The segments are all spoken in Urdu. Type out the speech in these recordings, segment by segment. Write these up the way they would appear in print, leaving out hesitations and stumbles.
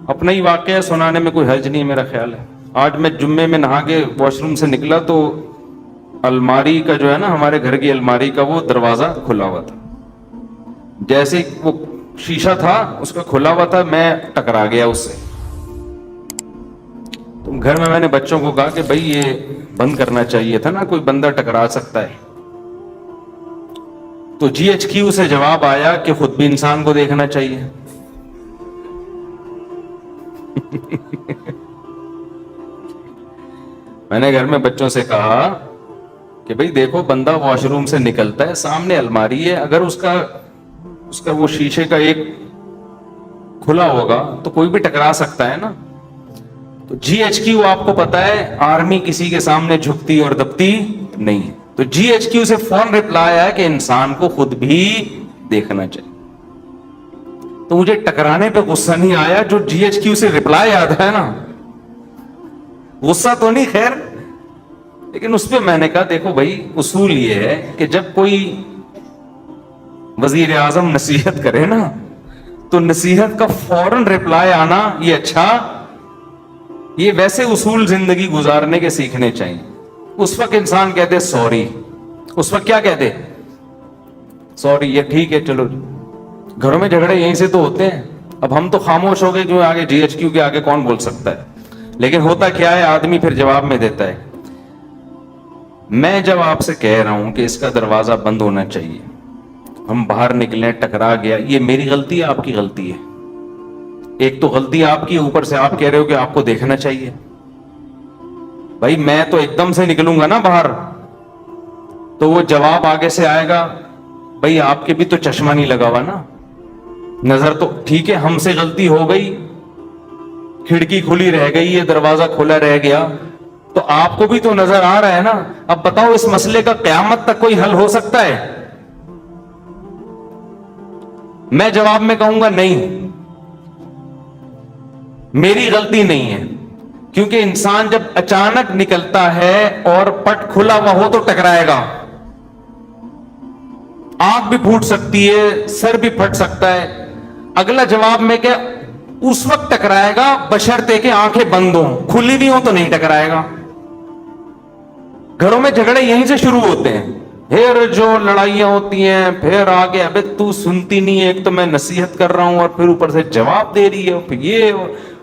اپنا ہی واقعہ سنانے میں کوئی حرج نہیں میرا خیال ہے. آج میں جمعے میں نہا کے واش روم سے نکلا تو الماری کا جو ہے نا، ہمارے گھر کی الماری کا وہ دروازہ کھلا ہوا تھا. جیسے وہ شیشہ تھا اس کا کھلا ہوا تھا، میں ٹکرا گیا اس سے. تو گھر میں نے بچوں کو کہا کہ بھائی یہ بند کرنا چاہیے تھا نا، کوئی بندہ ٹکرا سکتا ہے. تو جی ایچ کیو سے جواب آیا کہ خود بھی انسان کو دیکھنا چاہیے. میں نے گھر میں بچوں سے کہا کہ بھئی دیکھو، بندہ واش روم سے نکلتا ہے، سامنے الماری ہے، اگر اس کا وہ شیشے کا ایک کھلا ہوگا تو کوئی بھی ٹکرا سکتا ہے نا. تو جی ایچ کیو آپ کو پتا ہے آرمی کسی کے سامنے جھکتی اور دبتی نہیں. تو جی ایچ کیو سے فون رپلائی آیا کہ انسان کو خود بھی دیکھنا چاہیے. تو مجھے ٹکرانے پہ غصہ نہیں آیا، جو جی ایچ کیو سے رپلائی آتا ہے نا، غصہ تو نہیں خیر، لیکن اس پہ میں نے کہا دیکھو بھائی، اصول یہ ہے کہ جب کوئی وزیر اعظم نصیحت کرے نا تو نصیحت کا فوراً رپلائی آنا یہ اچھا، یہ ویسے اصول زندگی گزارنے کے سیکھنے چاہیے. اس وقت انسان کہتے سوری، اس وقت کیا کہتے سوری، یہ ٹھیک ہے چلو. گھروں میں جھگڑے یہیں سے تو ہوتے ہیں. اب ہم تو خاموش ہو گئے جو آگے جی ایچ کیو کے آگے کون بول سکتا ہے. لیکن ہوتا کیا ہے، آدمی پھر جواب میں دیتا ہے. میں جب آپ سے کہہ رہا ہوں کہ اس کا دروازہ بند ہونا چاہیے، ہم باہر نکلے ٹکرا گیا، یہ میری غلطی ہے آپ کی غلطی ہے؟ ایک تو غلطی آپ کی، اوپر سے آپ کہہ رہے ہو کہ آپ کو دیکھنا چاہیے. بھائی میں تو ایک دم سے نکلوں گا نا باہر، تو وہ جواب آگے سے آئے گا بھائی آپ کے بھی تو چشمہ نہیں لگا ہوا نا، نظر تو ٹھیک ہے، ہم سے غلطی ہو گئی، کھڑکی کھلی رہ گئی، یہ دروازہ کھلا رہ گیا، تو آپ کو بھی تو نظر آ رہا ہے نا. اب بتاؤ اس مسئلے کا قیامت تک کوئی حل ہو سکتا ہے؟ میں جواب میں کہوں گا نہیں، میری غلطی نہیں ہے، کیونکہ انسان جب اچانک نکلتا ہے اور پٹ کھلا ہوا ہو تو ٹکرائے گا. آنکھ بھی پھوٹ سکتی ہے، سر بھی پھٹ سکتا ہے. اگلا جواب میں کہ اس وقت ٹکرائے گا بشرطے کہ آنکھیں بند ہوں، کھلی بھی ہوں تو نہیں ٹکرائے گا. گھروں میں جھگڑے یہیں سے شروع ہوتے ہیں، پھر جو لڑائیاں ہوتی ہیں پھر آگے ابے تو سنتی نہیں ہے، ایک تو میں نصیحت کر رہا ہوں اور پھر اوپر سے جواب دے رہی ہے، پھر یہ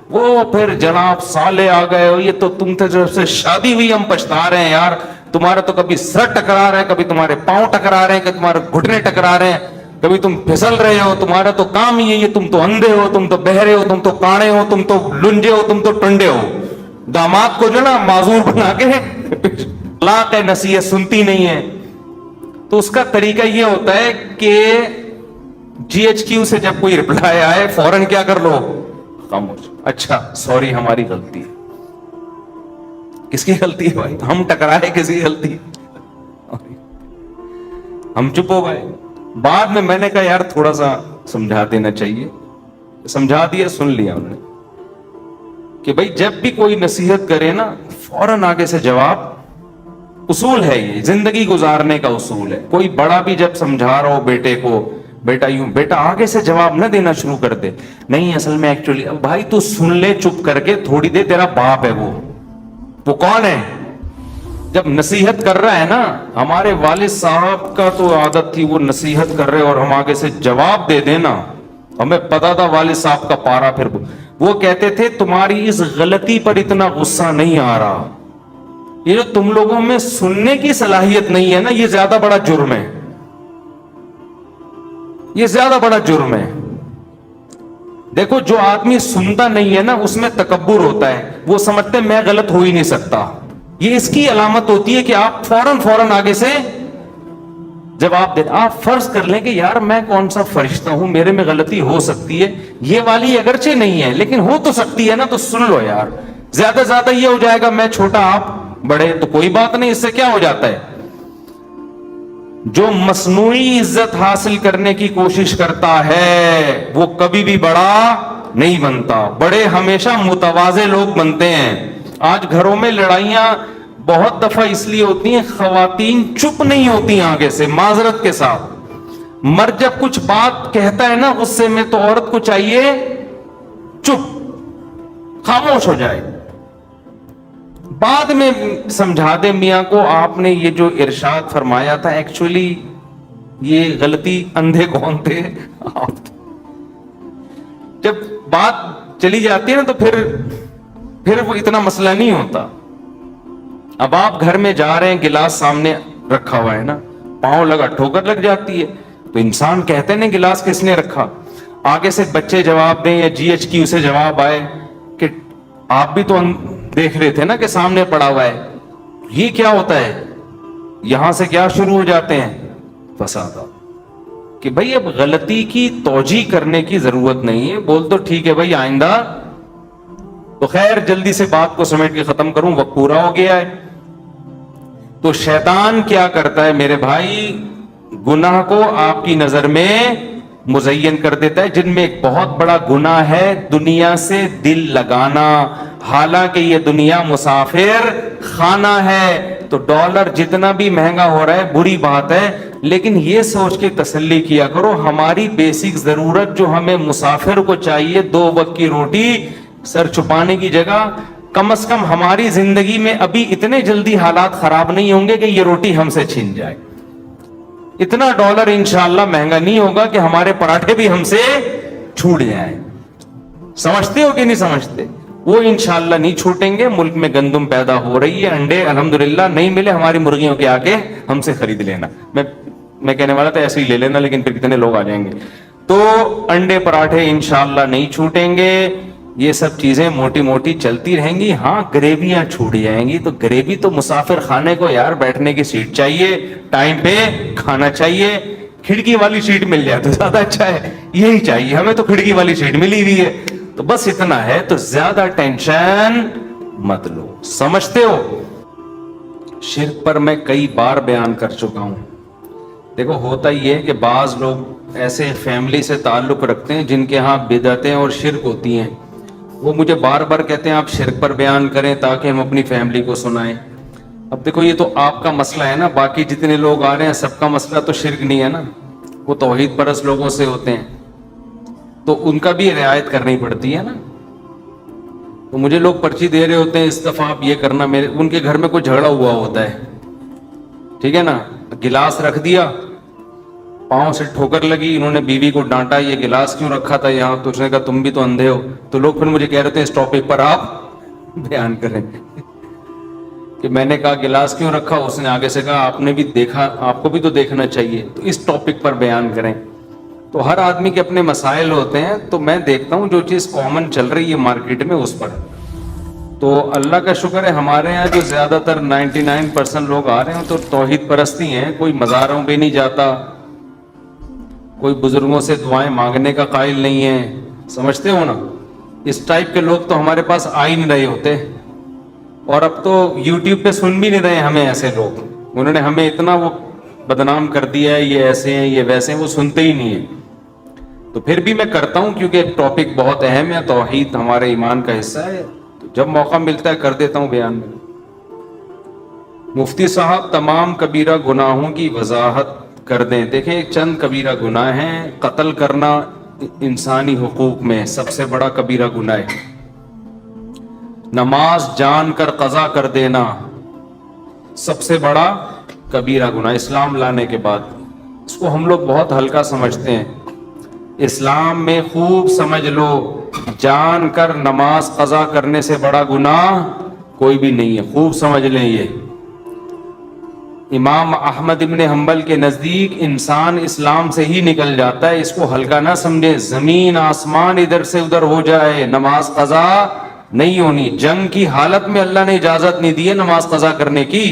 وہ، پھر جناب سالے آ گئے ہو، یہ تو تم سے جب سے شادی ہوئی ہم پچھتا رہے ہیں یار، تمہارا تو کبھی سر ٹکرا رہا ہے، کبھی تمہارے پاؤں ٹکرا رہے ہیں، کبھی تمہارے گھٹنے ٹکرا رہے ہیں، کبھی تم پھسل رہے ہو، تمہارا تو کام ہی ہے یہ، تم تو اندھے ہو، تم تو بہرے ہو، تم تو کاڑے ہو، تم تو لنجے ہو، تم تو ٹنڈے ہو. داماد کو جو نا معذور بنا کے طلاق ہے، نصیحت سنتی نہیں ہے. تو اس کا طریقہ یہ ہوتا ہے کہ جی ایچ کیو سے جب کوئی رپلائی آئے فوراً کیا کر لو، خاموش. اچھا سوری ہماری غلطی ہے. کس کی غلطی ہے بھائی؟ ہم ٹکرائے، کسی کی غلطی ہے؟ ہم چپ ہو گئے. بعد میں نے کہا یار تھوڑا سا سمجھا دینا چاہیے، سمجھا دیا، سن لیا انہوں نے کہ بھائی جب بھی کوئی نصیحت کرے نا فوراً آگے سے جواب. اصول ہے یہ، زندگی گزارنے کا اصول ہے. کوئی بڑا بھی جب سمجھا رہا ہو بیٹے کو، بیٹا یوں، بیٹا آگے سے جواب نہ دینا شروع کر دے، نہیں اصل میں ایکچولی، بھائی تو سن لے چپ کر کے تھوڑی دیر، تیرا باپ ہے وہ کون ہے؟ جب نصیحت کر رہا ہے نا، ہمارے والد صاحب کا تو عادت تھی وہ نصیحت کر رہے اور ہم آگے سے جواب دے دینا، ہمیں پتا تھا والد صاحب کا پارا. پھر وہ کہتے تھے تمہاری اس غلطی پر اتنا غصہ نہیں آ رہا، یہ جو تم لوگوں میں سننے کی صلاحیت نہیں ہے نا، یہ زیادہ بڑا جرم ہے، یہ زیادہ بڑا جرم ہے. دیکھو جو آدمی سنتا نہیں ہے نا اس میں تکبر ہوتا ہے، وہ سمجھتے میں غلط ہو ہی نہیں سکتا. یہ اس کی علامت ہوتی ہے کہ آپ فوراً آگے سے جواب دیں. آپ فرض کر لیں کہ یار میں کون سا فرشتہ ہوں، میرے میں غلطی ہو سکتی ہے، یہ والی اگرچہ نہیں ہے لیکن ہو تو سکتی ہے نا، تو سن لو یار. زیادہ سے زیادہ یہ ہو جائے گا میں چھوٹا آپ بڑے، تو کوئی بات نہیں. اس سے کیا ہو جاتا ہے، جو مصنوعی عزت حاصل کرنے کی کوشش کرتا ہے وہ کبھی بھی بڑا نہیں بنتا. بڑے ہمیشہ متواضع لوگ بنتے ہیں. آج گھروں میں لڑائیاں بہت دفعہ اس لیے ہوتی ہیں، خواتین چپ نہیں ہوتی آگے سے معذرت کے ساتھ. مرد جب کچھ بات کہتا ہے نا غصے میں تو عورت کو چاہیے چپ. خاموش ہو جائے. بعد میں سمجھا دے میاں کو آپ نے یہ جو ارشاد فرمایا تھا ایکچولی یہ غلطی اندھے کون تھے آپ. جب بات چلی جاتی ہے نا تو پھر وہ اتنا مسئلہ نہیں ہوتا. اب آپ گھر میں جا رہے ہیں, گلاس سامنے رکھا ہوا ہے نا, پاؤں لگا ٹھوکر لگ جاتی ہے تو انسان کہتے ہیں نا گلاس کس نے رکھا. آگے سے بچے جواب دیں یا جی ایچ کی سے جواب آئے کہ آپ بھی تو دیکھ رہے تھے نا کہ سامنے پڑا ہوا ہے. یہ کیا ہوتا ہے, یہاں سے کیا شروع ہو جاتے ہیں فساد. کہ بھائی اب غلطی کی توجیہ کرنے کی ضرورت نہیں ہے, بول تو ٹھیک ہے بھائی آئندہ. تو خیر جلدی سے بات کو سمیٹ کے ختم کروں, وقت پورا ہو گیا ہے. تو شیطان کیا کرتا ہے میرے بھائی, گناہ کو آپ کی نظر میں مزین کر دیتا ہے, جن میں ایک بہت بڑا گناہ ہے دنیا سے دل لگانا. حالانکہ یہ دنیا مسافر خانہ ہے, تو ڈالر جتنا بھی مہنگا ہو رہا ہے بری بات ہے, لیکن یہ سوچ کے تسلی کیا کرو ہماری بیسک ضرورت جو ہمیں مسافر کو چاہیے 2 وقت کی روٹی, سر چھپانے کی جگہ, کم از کم ہماری زندگی میں ابھی اتنے جلدی حالات خراب نہیں ہوں گے کہ یہ روٹی ہم سے چھین جائے. اتنا ڈالر انشاءاللہ مہنگا نہیں ہوگا کہ ہمارے پراٹھے بھی ہم سے چھوٹ جائیں. سمجھتے ہو کہ نہیں سمجھتے؟ وہ انشاءاللہ نہیں چھوٹیں گے. ملک میں گندم پیدا ہو رہی ہے, انڈے الحمدللہ نہیں ملے ہماری مرغیوں کے, آ کے ہم سے خرید لینا. میں کہنے والا تھا ایسے ہی لے لینا, لیکن پھر کتنے لوگ آ جائیں گے. تو انڈے پراٹھے انشاءاللہ نہیں چھوٹیں گے. یہ سب چیزیں موٹی موٹی چلتی رہیں گی. ہاں گریویاں چھوٹ جائیں گی, تو گریوی تو مسافر خانے کو یار بیٹھنے کی سیٹ چاہیے, ٹائم پہ کھانا چاہیے. کھڑکی والی سیٹ مل جائے تو زیادہ اچھا ہے, یہی چاہیے ہمیں, تو کھڑکی والی سیٹ ملی ہوئی ہے. تو بس اتنا ہے, تو زیادہ ٹینشن مت لو. سمجھتے ہو؟ شرک پر میں کئی بار بیان کر چکا ہوں. دیکھو ہوتا یہ ہے کہ بعض لوگ ایسے فیملی سے تعلق رکھتے ہیں جن کے ہاں بدعتیں اور شرک ہوتی ہیں. وہ مجھے بار بار کہتے ہیں آپ شرک پر بیان کریں تاکہ ہم اپنی فیملی کو سنائیں. اب دیکھو یہ تو آپ کا مسئلہ ہے نا, باقی جتنے لوگ آ رہے ہیں سب کا مسئلہ تو شرک نہیں ہے نا, وہ توحید پرست لوگوں سے ہوتے ہیں, تو ان کا بھی رعایت کرنی پڑتی ہے نا. تو مجھے لوگ پرچی دے رہے ہوتے ہیں اس دفعہ آپ یہ کرنا, میرے ان کے گھر میں کوئی جھگڑا ہوا ہوتا ہے, ٹھیک ہے نا, گلاس رکھ دیا, پاؤں سے ٹھوکر لگی, انہوں نے بیوی کو ڈانٹا یہ گلاس کیوں رکھا تھا یہاں, تو اس نے کہا تم بھی تو اندھے ہو. تو لوگ پھر مجھے کہہ رہے تھے اس ٹاپک پر آپ بیان کریں کہ میں نے کہا گلاس کیوں رکھا, اس نے آگے سے کہا آپ نے بھی دیکھا, آپ کو بھی تو دیکھنا چاہیے, تو اس ٹاپک پر بیان کریں. تو ہر آدمی کے اپنے مسائل ہوتے ہیں, تو میں دیکھتا ہوں جو چیز کامن چل رہی ہے مارکیٹ میں اس پر. تو اللہ کا شکر ہے ہمارے یہاں جو زیادہ تر 99% لوگ آ رہے ہیں تو توحید پرستی ہیں. کوئی مزاروں پہ نہیں جاتا, کوئی بزرگوں سے دعائیں مانگنے کا قائل نہیں ہے. سمجھتے ہو نا, اس ٹائپ کے لوگ تو ہمارے پاس آ ہی نہیں رہے ہوتے. اور اب تو یوٹیوب پہ سن بھی نہیں رہے ہمیں ایسے لوگ, انہوں نے ہمیں اتنا وہ بدنام کر دیا ہے, یہ ایسے ہیں یہ ویسے ہیں, وہ سنتے ہی نہیں ہیں. تو پھر بھی میں کرتا ہوں کیونکہ ٹاپک بہت اہم ہے, توحید ہمارے ایمان کا حصہ ہے, تو جب موقع ملتا ہے کر دیتا ہوں بیان میں. مفتی صاحب تمام کبیرہ گناہوں کی وضاحت کر دیں. دیکھیں چند کبیرہ گناہ ہیں. قتل کرنا انسانی حقوق میں سب سے بڑا کبیرہ گناہ ہے. نماز جان کر قضا کر دینا سب سے بڑا کبیرہ گناہ اسلام لانے کے بعد. اس کو ہم لوگ بہت ہلکا سمجھتے ہیں. اسلام میں خوب سمجھ لو, جان کر نماز قضا کرنے سے بڑا گناہ کوئی بھی نہیں ہے. خوب سمجھ لیں یہ. امام احمد ابن حنبل کے نزدیک انسان اسلام سے ہی نکل جاتا ہے, اس کو ہلکا نہ سمجھے. زمین آسمان ادھر سے ادھر ہو جائے نماز قضا نہیں ہونی. جنگ کی حالت میں اللہ نے اجازت نہیں دی ہے نماز قضا کرنے کی,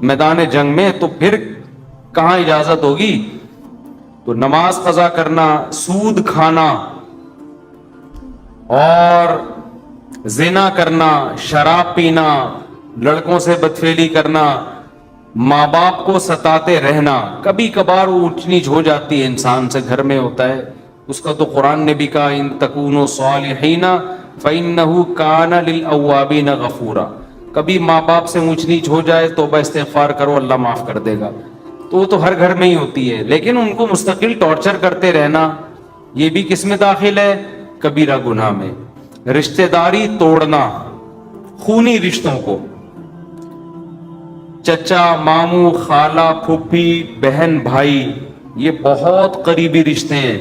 میدان جنگ میں, تو پھر کہاں اجازت ہوگی. تو نماز قضا کرنا, سود کھانا اور زنا کرنا, شراب پینا, لڑکوں سے بدفعلی کرنا, ماں باپ کو ستاتے رہنا, کبھی کبھار اونچ نیچ ہو جاتی ہے انسان سے, گھر میں ہوتا ہے, اس کا تو قرآن نے بھی کہا ان تکونوا صالحین فإنہ کان للأوابین غفورا. کبھی ماں باپ سے اونچ نیچ ہو جائے توبہ استغفار کرو, اللہ معاف کر دے گا. تو وہ تو ہر گھر میں ہی ہوتی ہے, لیکن ان کو مستقل ٹارچر کرتے رہنا یہ بھی کس میں داخل ہے, کبیرہ گناہ میں. رشتہ داری توڑنا، خونی رشتوں کو، چچا، ماموں، خالہ، پھوپھی، بہن، بھائی، یہ بہت قریبی رشتے ہیں،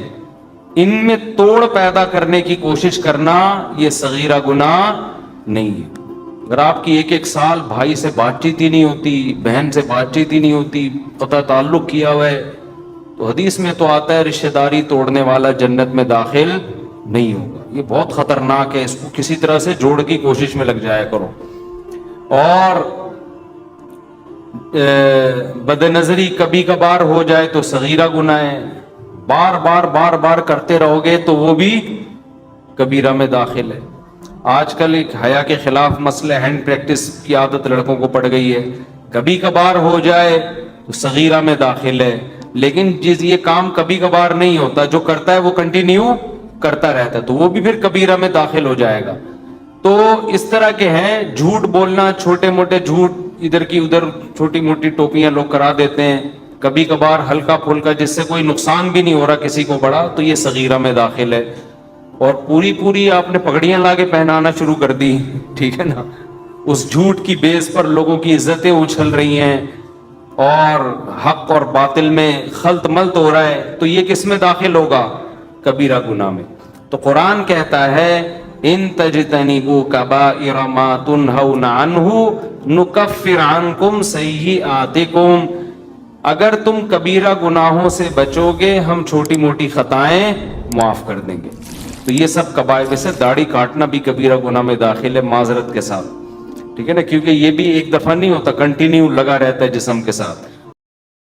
ان میں توڑ پیدا کرنے کی کوشش کرنا یہ صغیرہ گناہ نہیں ہے۔ اگر آپ کی ایک سال بھائی سے بات چیت ہی نہیں ہوتی، بہن سے بات چیت ہی نہیں ہوتی، قطع تعلق کیا ہوا ہے، تو حدیث میں تو آتا ہے رشتہ داری توڑنے والا جنت میں داخل نہیں ہوگا۔ یہ بہت خطرناک ہے، اس کو کسی طرح سے جوڑ کی کوشش میں لگ جایا کرو۔ اور بد نظری کبھی کبھار ہو جائے تو صغیرہ گناہ ہے، بار بار کرتے رہو گے تو وہ بھی کبیرہ میں داخل ہے۔ آج کل ایک حیا کے خلاف مسئلہ ہینڈ پریکٹس کی عادت لڑکوں کو پڑ گئی ہے، کبھی کبھار ہو جائے تو صغیرہ میں داخل ہے، لیکن یہ کام کبھی کبھار نہیں ہوتا، جو کرتا ہے وہ کنٹینیو کرتا رہتا ہے تو وہ بھی پھر کبیرہ میں داخل ہو جائے گا۔ تو اس طرح کے ہیں، جھوٹ بولنا، چھوٹے موٹے جھوٹ، ادھر کی ادھر چھوٹی موٹی ٹوپیاں لوگ کرا دیتے ہیں، کبھی کبھار ہلکا پھلکا جس سے کوئی نقصان بھی نہیں ہو رہا کسی کو بڑا، تو یہ صغیرہ میں داخل ہے۔ اور پوری آپ نے پگڑیاں لا کے پہنانا شروع کر دی، ٹھیک ہے نا، اس جھوٹ کی بیس پر لوگوں کی عزتیں اچھل رہی ہیں اور حق اور باطل میں خلط ملط ہو رہا ہے، تو یہ کس میں داخل ہوگا؟ کبیرہ گناہ میں۔ تو قرآن کہتا ہے ان تجتنبوا کبائر ما تنہون عنہ نکفر عنکم سیئاتکم، اگر تم کبیرہ گناہوں سے بچو گے ہم چھوٹی موٹی خطائیں معاف کر دیں گے۔ تو یہ سب کبائر سے داڑھی کاٹنا بھی کبیرہ گناہ میں داخل ہے، معذرت کے ساتھ، ٹھیک ہے نا، کیونکہ یہ بھی ایک دفعہ نہیں ہوتا، کنٹینیو لگا رہتا ہے جسم کے ساتھ۔